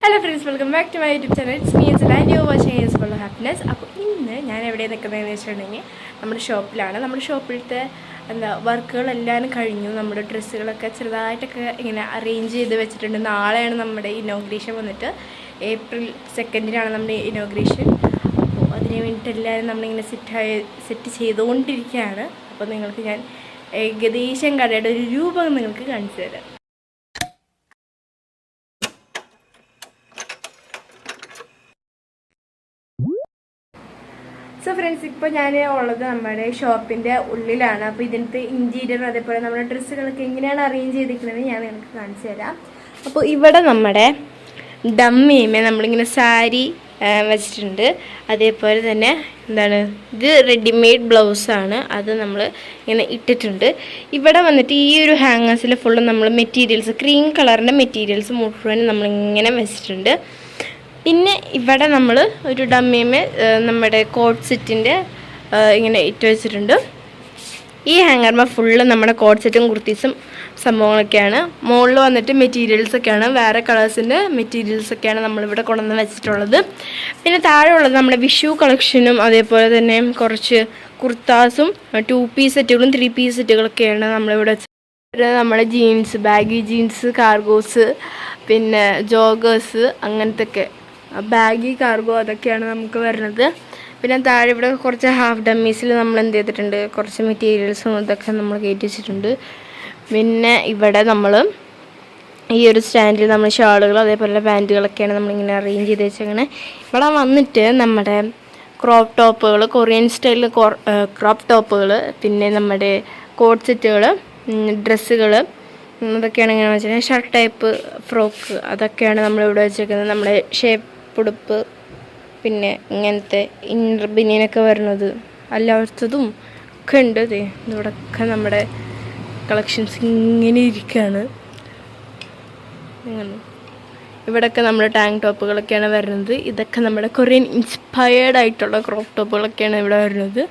Hello friends, welcome back to my YouTube channel. It's me and you watching is full of happiness. അപ്പോൾ ഇന്ന് ഞാൻ എവിടെ നിൽക്കുന്നതെന്ന് വെച്ചിട്ടുണ്ടെങ്കിൽ നമ്മുടെ ഷോപ്പിലാണ്. നമ്മുടെ ഷോപ്പിലത്തെ വർക്കുകളെല്ലാം കഴിഞ്ഞു. നമ്മുടെ ഡ്രസ്സുകളൊക്കെ ചെറുതായിട്ടൊക്കെ ഇങ്ങനെ അറേഞ്ച് ചെയ്ത് വെച്ചിട്ടുണ്ട്. നാളെയാണ് നമ്മുടെ ഇനോഗ്രേഷൻ വന്നിട്ട്. April 2 നമ്മുടെ ഇനോഗ്രേഷൻ. അപ്പോൾ അതിന് വേണ്ടിയിട്ട് എല്ലാവരും നമ്മളിങ്ങനെ സെറ്റ് ചെയ്തുകൊണ്ടിരിക്കുകയാണ്. അപ്പോൾ നിങ്ങൾക്ക് ഞാൻ ഏകദേശം കടയുടെ ഒരു രൂപം നിങ്ങൾക്ക് കാണിച്ചു തരാം. സോ ഫ്രണ്ട്സ്, ഇപ്പോൾ ഞാൻ ഉള്ളത് നമ്മുടെ ഷോപ്പിൻ്റെ ഉള്ളിലാണ്. അപ്പോൾ ഇതിനകത്ത് ഇൻറ്റീരിയർ അതേപോലെ നമ്മുടെ ഡ്രസ്സുകളൊക്കെ എങ്ങനെയാണ് അറേഞ്ച് ചെയ്തിരിക്കുന്നത് ഞാൻ നിങ്ങൾക്ക് കാണിച്ചു തരാം. അപ്പോൾ ഇവിടെ നമ്മുടെ ഡമ്മിയുമേ നമ്മളിങ്ങനെ സാരി വെച്ചിട്ടുണ്ട്. അതേപോലെ തന്നെ ഇത് റെഡിമെയ്ഡ് ബ്ലൗസാണ്, അത് നമ്മൾ ഇങ്ങനെ ഇട്ടിട്ടുണ്ട്. ഇവിടെ വന്നിട്ട് ഈ ഒരു ഹാങ്ങേഴ്സിൽ ഫുള്ള് നമ്മൾ മെറ്റീരിയൽസ്, ക്രീം കളറിൻ്റെ മെറ്റീരിയൽസ് മുഴുവനും നമ്മളിങ്ങനെ വെച്ചിട്ടുണ്ട്. പിന്നെ ഇവിടെ നമ്മൾ ഒരു ഡമ്മിയമേ നമ്മുടെ കോട്ട് സെറ്റിൻ്റെ ഇങ്ങനെ ഇട്ട് വെച്ചിട്ടുണ്ട്. ഈ ഹാങ്ങർമ ഫുള്ള് നമ്മുടെ കോട്ട് സെറ്റും കുർത്തീസും സംഭവങ്ങളൊക്കെയാണ്. മുകളിൽ വന്നിട്ട് മെറ്റീരിയൽസൊക്കെയാണ്, വേറെ കളേഴ്സിൻ്റെ മെറ്റീരിയൽസൊക്കെയാണ് നമ്മളിവിടെ കൊണ്ടുവന്ന് വെച്ചിട്ടുള്ളത്. പിന്നെ താഴെ ഉള്ളത് നമ്മുടെ വിഷു കളക്ഷനും അതേപോലെ തന്നെ കുറച്ച് കുർത്താസും 2 പീസ് സെറ്റുകളും 3 പീസ് സെറ്റുകളൊക്കെയാണ് നമ്മളിവിടെ വെച്ചത്. നമ്മുടെ ജീൻസ്, ബാഗി ജീൻസ്, കാർഗോസ്, പിന്നെ ജോഗേഴ്സ്, അങ്ങനത്തെ ബാഗി കാർഗോ അതൊക്കെയാണ് നമുക്ക് വരുന്നത്. പിന്നെ താഴെ ഇവിടെ കുറച്ച് ഹാഫ് ഡമ്മീസിൽ നമ്മൾ എന്ത് ചെയ്തിട്ടുണ്ട്, കുറച്ച് മെറ്റീരിയൽസും ഇതൊക്കെ നമ്മൾ കയറ്റി വെച്ചിട്ടുണ്ട്. പിന്നെ ഇവിടെ നമ്മൾ ഈ ഒരു സ്റ്റാൻഡിൽ നമ്മൾ ഷാളുകൾ അതേപോലെ പാൻറ്റുകളൊക്കെയാണ് നമ്മളിങ്ങനെ അറേഞ്ച് ചെയ്ത് വെച്ചങ്ങനെ. ഇവിടെ വന്നിട്ട് നമ്മുടെ ക്രോപ്പ് ടോപ്പുകൾ, കൊറിയൻ സ്റ്റൈലിൽ ക്രോപ്പ് ടോപ്പുകൾ, പിന്നെ നമ്മുടെ കോട്ട് സെറ്റുകൾ, ഡ്രസ്സുകൾ, അതൊക്കെയാണ് ഇങ്ങനെ വെച്ചാൽ ഷർട്ട് ടൈപ്പ് ഫ്രോക്ക്, അതൊക്കെയാണ് നമ്മളിവിടെ വെച്ചേക്കുന്നത്. നമ്മുടെ ഷേപ്പ് ഉടുപ്പ്, പിന്നെ ഇങ്ങനത്തെ ഇന്നർ ബനിയനൊക്കെ വരുന്നത് അല്ലാത്തതും ഒക്കെ ഉണ്ട്. ഇവിടെയൊക്കെ നമ്മുടെ കളക്ഷൻസ് ഇങ്ങനെ ഇരിക്കുകയാണ്. ഇവിടെയൊക്കെ നമ്മുടെ ടാങ്ക് ടോപ്പുകളൊക്കെയാണ് വരുന്നത്. ഇതൊക്കെ നമ്മുടെ കൊറിയൻ ഇൻസ്പയർഡ് ആയിട്ടുള്ള ക്രോപ്പ് ടോപ്പുകളൊക്കെയാണ് ഇവിടെ വരുന്നത്.